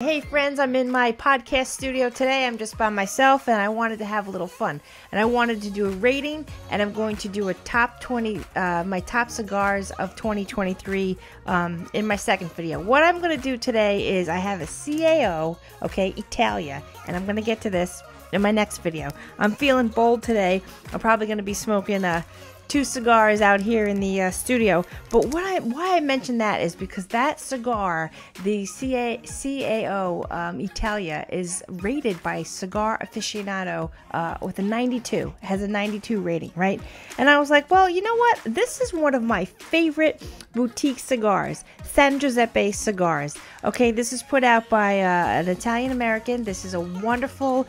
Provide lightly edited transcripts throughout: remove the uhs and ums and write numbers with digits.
Hey friends, I'm in my podcast studio today. I'm just by myself and I wanted to have a little fun. And I wanted to do a rating, and I'm going to do a top 20, my top cigars of 2023 in my second video. What I'm going to do today is I have a CAO, okay, Italia, and I'm going to get to this in my next video. I'm feeling bold today. I'm probably going to be smoking 2 cigars out here in the studio, but why I mentioned that is because that cigar, the CAO Italia, is rated by Cigar Aficionado with a 92. It has a 92 rating, right? And I was like, well, you know what? This is one of my favorite boutique cigars, San Giuseppe Cigars. Okay, this is put out by an Italian American. This is a wonderful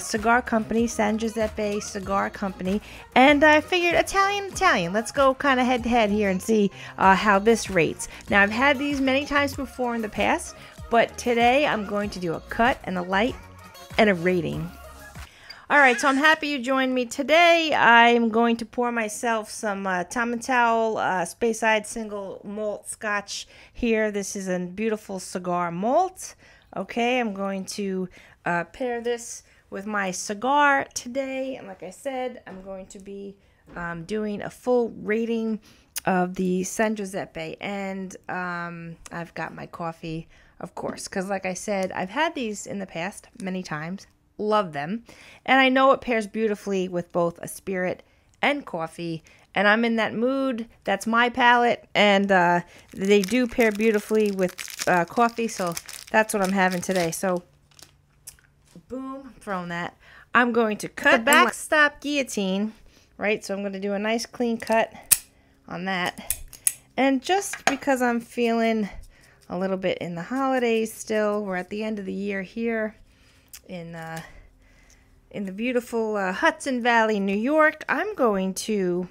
cigar company, San Giuseppe Cigar Company, and I figured Italian. Let's go kind of head to head here and see how this rates. Now, I've had these many times before in the past, but today I'm going to do a cut and a light and a rating. Alright, so I'm happy you joined me today. I'm going to pour myself some Tom & Towel Speyside Single Malt Scotch here. This is a beautiful cigar malt. Okay, I'm going to pair this with my cigar today. And like I said, I'm going to be doing a full rating of the San Giuseppe. And I've got my coffee, of course, because like I said, I've had these in the past many times. Love them, and I know it pairs beautifully with both a spirit and coffee, and I'm in that mood. That's my palate, and they do pair beautifully with coffee, so that's what I'm having today. So boom, I'm throwing that. I'm going to cut the backstop guillotine, right? So I'm going to do a nice clean cut on that, and just because I'm feeling a little bit in the holidays still, we're at the end of the year here in the beautiful Hudson Valley, New York. I'm going to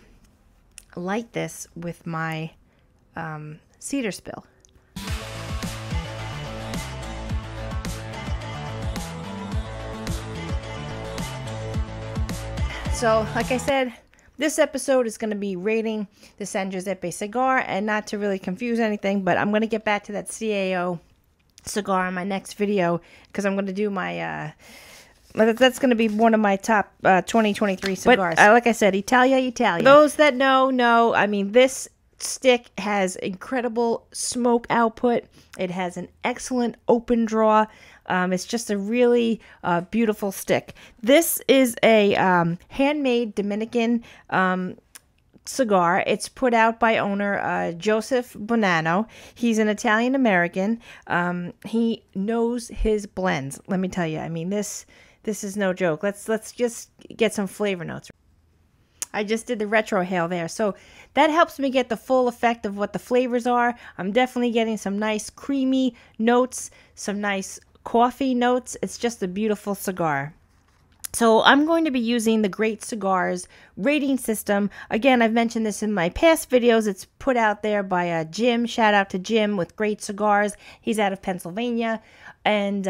light this with my cedar spill. So, like I said, this episode is going to be rating the San Giuseppe cigar, and not to really confuse anything, but I'm going to get back to that CAO cigar in my next video, because I'm going to do my that's going to be one of my top 2023 cigars. But like I said, Italia. Those that know, I mean, this stick has incredible smoke output. It has an excellent open draw. It's just a really beautiful stick. This is a handmade Dominican cigar. It's put out by owner Giuseppe Bonanno. He's an Italian American. He knows his blends. Let me tell you. I mean, this is no joke. Let's just get some flavor notes. I just did the retrohale there, so that helps me get the full effect of what the flavors are. I'm definitely getting some nice creamy notes, some nice coffee notes. It's just a beautiful cigar. So I'm going to be using the Great Cigars rating system. Again, I've mentioned this in my past videos. It's put out there by Jim. Shout out to Jim with Great Cigars. He's out of Pennsylvania. And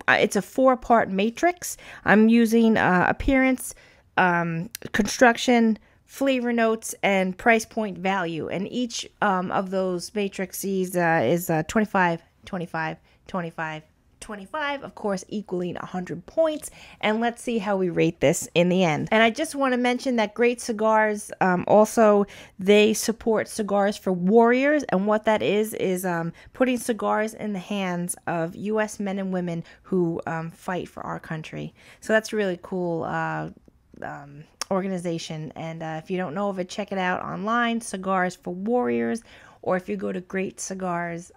it's a 4-part matrix. I'm using appearance, construction, flavor notes, and price point value. And each of those matrices is 25, 25, 25, 25, of course, equaling 100 points. And let's see how we rate this in the end. And I just want to mention that Great Cigars, also, they support Cigars for Warriors. And what that is putting cigars in the hands of U.S. men and women who fight for our country. So that's a really cool organization. And if you don't know of it, check it out online, Cigars for Warriors. Or if you go to Great Cigars,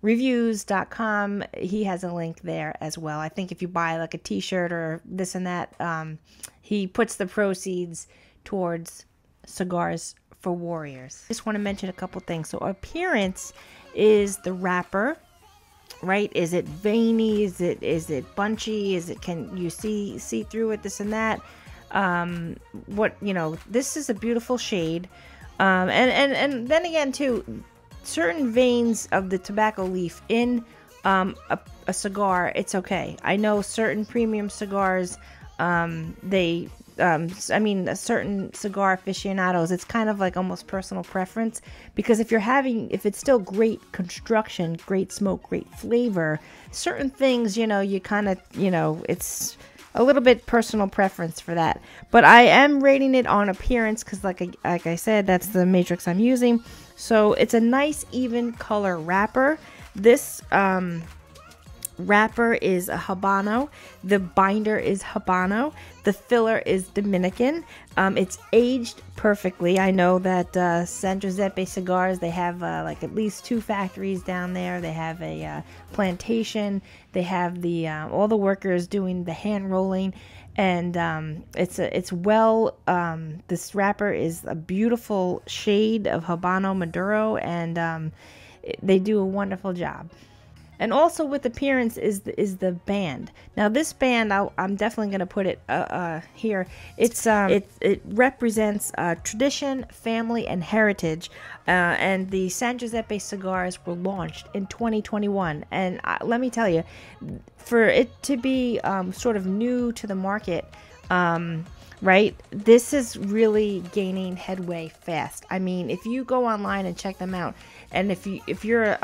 reviews.com, he has a link there as well. I think if you buy like a t-shirt or this and that, he puts the proceeds towards Cigars for Warriors. Just want to mention a couple things. So appearance is the wrapper, right? Is it veiny? Is it bunchy? Can you see through it, this and that? This is a beautiful shade. And then again too, certain veins of the tobacco leaf in a cigar, it's okay. I know certain premium cigars, they I mean, a certain cigar aficionados, it's kind of like almost personal preference, because if it's still great construction, great smoke, great flavor, certain things, you know, you kind of, you know, it's a little bit personal preference for that. But I am rating it on appearance because, like I said, that's the matrix I'm using. So it's a nice even color wrapper. This wrapper is a Habano. The binder is Habano. The filler is Dominican. It's aged perfectly. I know that San Giuseppe Cigars, they have like at least 2 factories down there. They have a plantation. They have the all the workers doing the hand rolling, and it's well. This wrapper is a beautiful shade of Habano Maduro, and they do a wonderful job. And also with appearance is the band. Now this band, I'm definitely going to put it here. It represents tradition, family, and heritage. And the San Giuseppe cigars were launched in 2021. And let me tell you, for it to be sort of new to the market, right, this is really gaining headway fast. I mean, if you go online and check them out, and if you're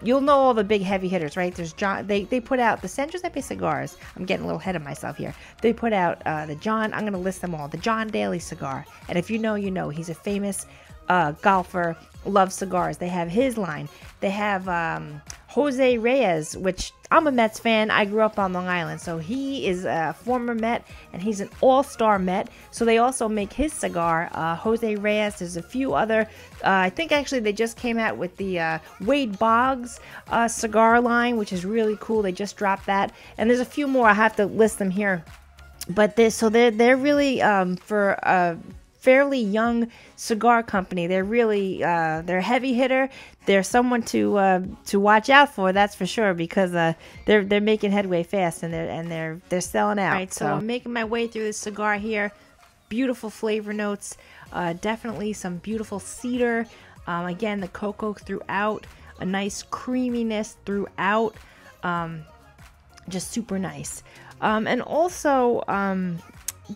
you'll know all the big heavy hitters, right? There's John. They put out the San Giuseppe Cigars. I'm getting a little ahead of myself here. They put out the John. I'm gonna list them all. The John Daly cigar, and if you know, you know. He's a famous golfer. Loves cigars. They have his line. They have Jose Reyes, which I'm a Mets fan. I grew up on Long Island, so he is a former Met, and he's an all-star Met. So they also make his cigar, Jose Reyes. There's a few other, I think actually they just came out with the Wade Boggs cigar line, which is really cool. They just dropped that, and there's a few more. I have to list them here, but they're really for a fairly young cigar company. They're really they're a heavy hitter. They're someone to watch out for, that's for sure, because they're making headway fast, and they're selling out. All right, so I'm making my way through this cigar here. Beautiful flavor notes, definitely some beautiful cedar. Again, the cocoa throughout, a nice creaminess throughout, just super nice. And also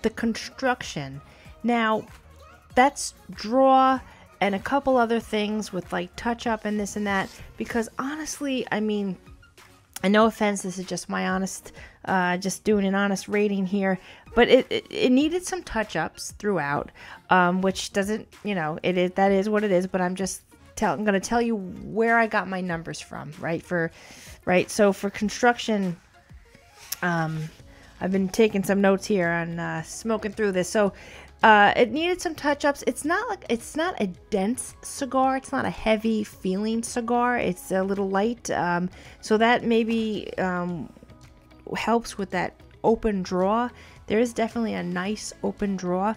the construction. Now, that's draw and a couple other things with like touch up and this and that, because honestly, I mean, and no offense, this is just my honest, just doing an honest rating here, but it needed some touch ups throughout, which doesn't, you know, that is what it is, but I'm going to tell you where I got my numbers from, right? So for construction, I've been taking some notes here on smoking through this. So it needed some touch-ups. It's not a dense cigar. It's not a heavy feeling cigar. It's a little light. So that maybe helps with that open draw. There is definitely a nice open draw.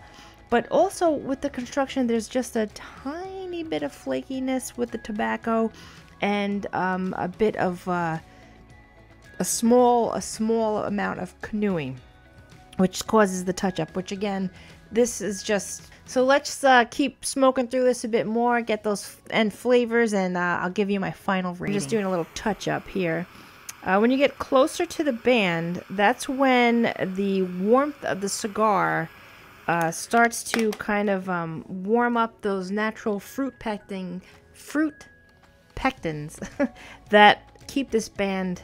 But also with the construction, there's just a tiny bit of flakiness with the tobacco, and a bit of a small amount of canoeing, which causes the touch-up, which again, this is just... So let's keep smoking through this a bit more, get those end flavors, and I'll give you my final rating. I'm just doing a little touch-up here. When you get closer to the band, that's when the warmth of the cigar starts to kind of warm up those natural fruit pectins that keep this band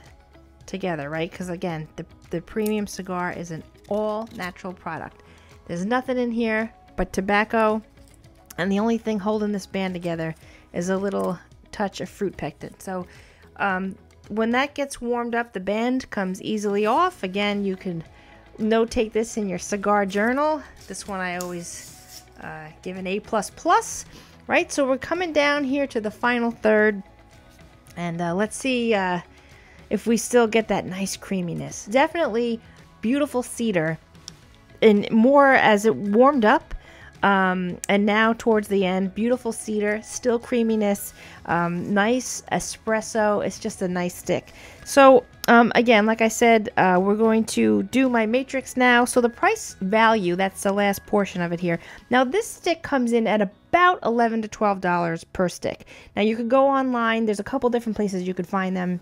together, right? Because again, the premium cigar is an all natural product. There's nothing in here but tobacco, and the only thing holding this band together is a little touch of fruit pectin. So when that gets warmed up, the band comes easily off. Again, you can notate this in your cigar journal. This one I always give an A++, right? So we're coming down here to the final third, and let's see if we still get that nice creaminess. Definitely beautiful cedar, and more as it warmed up, and now towards the end, beautiful cedar, still creaminess, nice espresso. It's just a nice stick. So again, like I said, we're going to do my matrix now. So the price value, that's the last portion of it here. Now this stick comes in at about $11 to $12 per stick. Now you could go online. There's a couple different places you could find them.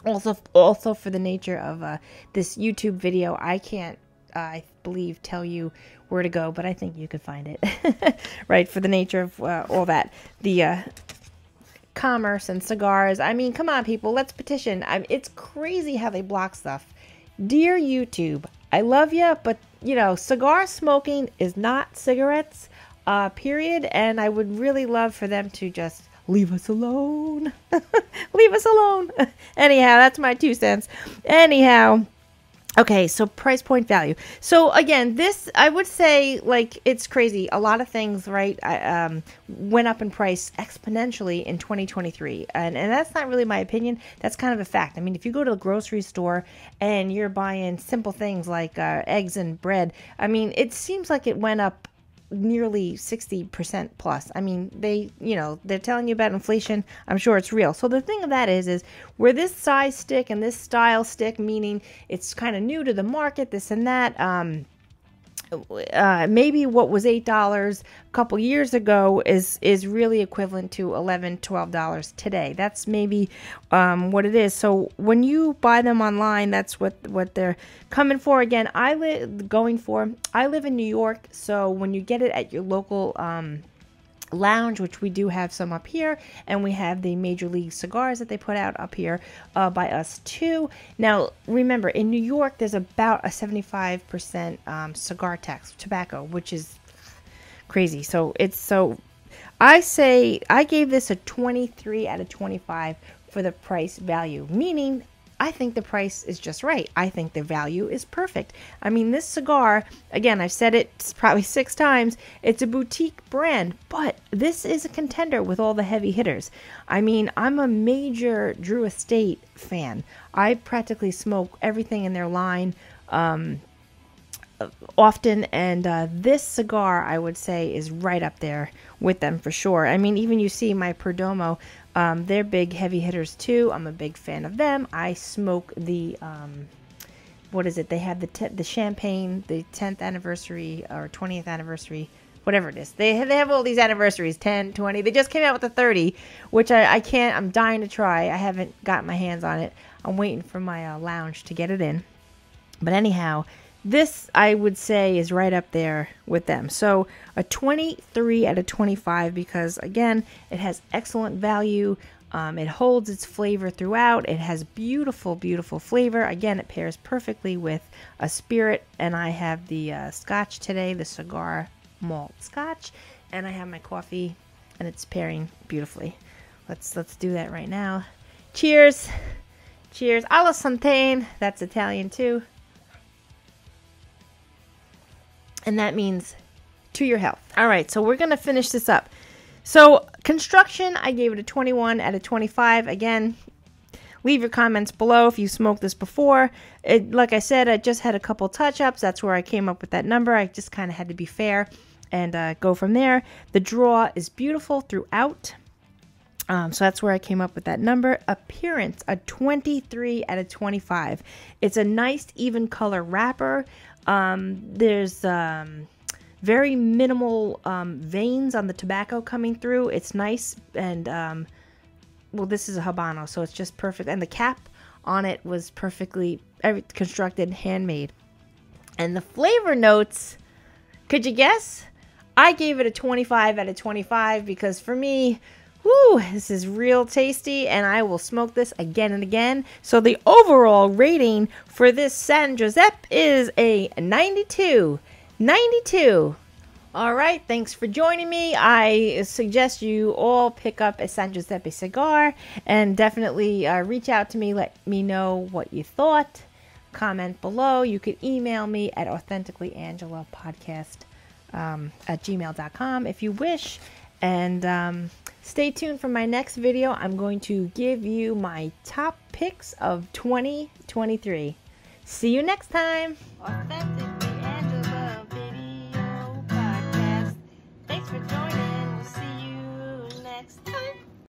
Also for the nature of this YouTube video, I I believe, tell you where to go, but I think you could find it, right, for the nature of all that. The commerce and cigars. I mean, come on, people, let's petition. It's crazy how they block stuff. Dear YouTube, I love you, but, you know, cigar smoking is not cigarettes, period, and I would really love for them to just leave us alone. Leave us alone. Anyhow, that's my 2 cents. Anyhow, okay, so price point value. So again, this, I would say, like, it's crazy. A lot of things, right, went up in price exponentially in 2023. And that's not really my opinion. That's kind of a fact. I mean, if you go to the grocery store and you're buying simple things like eggs and bread, I mean, it seems like it went up nearly 60% plus. I mean, they're telling you about inflation. I'm sure it's real. So the thing of that is where this size stick and this style stick, meaning it's kind of new to the market, this and that, maybe what was $8 a couple years ago is really equivalent to $11, $12 today. That's maybe what it is. So when you buy them online, that's what they're coming for. Again, I live in New York, so when you get it at your local lounge, which we do have some up here, and we have the Major League cigars that they put out up here by us too. Now remember, in New York there's about a 75% cigar tax, tobacco, which is crazy. So I say I gave this a 23 out of 25 for the price value, meaning I think the price is just right. I think the value is perfect. I mean, this cigar, again, I've said it probably 6 times, it's a boutique brand, but this is a contender with all the heavy hitters. I mean, I'm a major Drew Estate fan. I practically smoke everything in their line often, and this cigar, I would say, is right up there with them for sure. I mean, even you see my Perdomo, they're big heavy hitters too. I'm a big fan of them. I smoke the what is it? They have the champagne, the 10th anniversary or 20th anniversary, whatever it is. They have all these anniversaries, 10, 20. They just came out with the 30, which I can't. I'm dying to try. I haven't got my hands on it. I'm waiting for my lounge to get it in. But anyhow, this, I would say, is right up there with them. So a 23 out of 25 because, again, it has excellent value. It holds its flavor throughout. It has beautiful, beautiful flavor. Again, it pairs perfectly with a spirit. And I have the scotch today, the cigar malt scotch. And I have my coffee, and it's pairing beautifully. Let's do that right now. Cheers. Cheers. Alla Santain. That's Italian, too. And that means to your health. All right, so we're going to finish this up. So construction, I gave it a 21 out of 25. Again, leave your comments below if you smoked this before. Like I said, I just had a couple touch-ups. That's where I came up with that number. I just kind of had to be fair and go from there. The draw is beautiful throughout. So that's where I came up with that number. Appearance, a 23 out of 25. It's a nice even color wrapper. There's very minimal veins on the tobacco coming through. It's nice, and well, this is a Habano, so it's just perfect. And the cap on it was perfectly constructed, handmade. And the flavor notes, could you guess? I gave it a 25 out of 25 because for me, whoo, this is real tasty, and I will smoke this again and again. So the overall rating for this San Giuseppe is a 92. 92. All right, thanks for joining me. I suggest you all pick up a San Giuseppe cigar and definitely reach out to me. Let me know what you thought. Comment below. You could email me at authenticallyangela.podcast at gmail.com if you wish. And stay tuned for my next video. I'm going to give you my top picks of 2023. See you next time. Authentic.